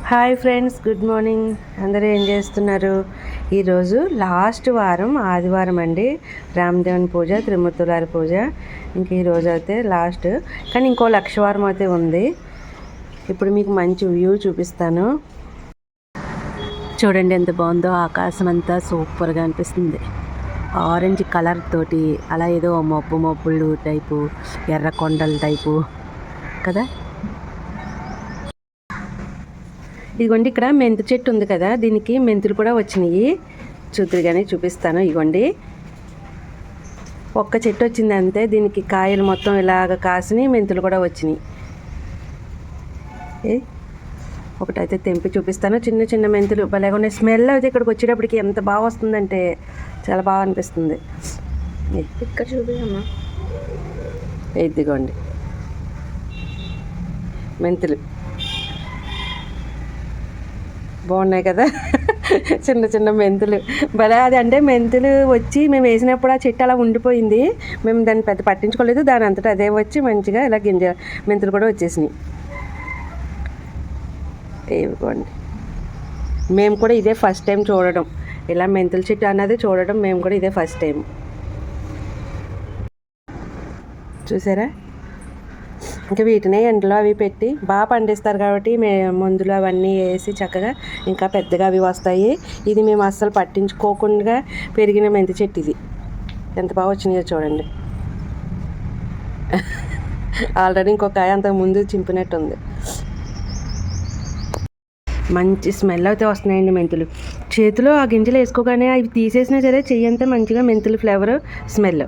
Hi friends, good morning. అందరూ ఏం చేస్తున్నారు? ఈరోజు లాస్ట్ వారం ఆదివారం అండి. రామదేవుని పూజ, త్రిమూర్తులారి పూజ. ఇంక ఈరోజు అయితే లాస్ట్, కానీ ఇంకో లక్షవారం అయితే ఉంది. ఇప్పుడు మీకు మంచి వ్యూ చూపిస్తాను. చూడండి ఎంత బాగుందో, ఆకాశం అంతా సూపర్గా అనిపిస్తుంది. ఆరెంజ్ కలర్ తోటి అలా ఏదో మబ్బులు టైపు, ఎర్ర కొండల టైపు కదా. ఇదిగోండి, ఇక్కడ మెంతి చెట్టు ఉంది కదా, దీనికి మెంతులు కూడా వచ్చినాయి. చూద్దురుగానే చూపిస్తాను. ఇదిగోండి, ఒక్క చెట్టు వచ్చింది అంతే. దీనికి కాయలు మొత్తం ఇలాగ కాసినాయి, మెంతులు కూడా వచ్చినాయి. ఒకటైతే తెంపి చూపిస్తాను. చిన్న చిన్న మెంతులు భలేగా ఉన్నాయి. స్మెల్ అయితే ఇక్కడికి వచ్చేటప్పటికి ఎంత బాగా వస్తుందంటే చాలా బాగా అనిపిస్తుంది. ఇక్కడ చూపించమ్మా. ఇదిగోండి మెంతులు బాగున్నాయి కదా. చిన్న చిన్న మెంతులు భలే. అది అంటే మెంతులు వచ్చి మేము వేసినప్పుడు ఆ చెట్టు అలా ఉండిపోయింది. మేము దాన్ని పెద్ద పట్టించుకోలేదు. దాని అంతటా అదే వచ్చి మంచిగా ఇలా మెంతులు కూడా వచ్చేసినాయి. ఇవ్వండి, మేము కూడా ఇదే ఫస్ట్ టైం చూడడం, ఇలా మెంతుల చెట్టు అన్నది చూడడం మేము కూడా ఇదే ఫస్ట్ టైం. చూసారా? ఇంకా వీటినే ఎండలో అవి పెట్టి బాగా పండిస్తారు కాబట్టి మందులు అవన్నీ వేసి చక్కగా ఇంకా పెద్దగా అవి వస్తాయి. ఇది మేము అస్సలు పట్టించుకోకుండా పెరిగిన మెంతి చెట్టు. ఇది ఎంత బాగా వచ్చినాయో చూడండి. ఆల్రెడీ ఇంకొక కాయ అంతకు ముందు చింపినట్టుంది. మంచి స్మెల్ అయితే వస్తున్నాయండి మెంతులు. చేతిలో ఆ గింజలు వేసుకోగానే అవి తీసేసినా సరే చెయ్యి అంతా మంచిగా మెంతులు ఫ్లేవర్, స్మెల్.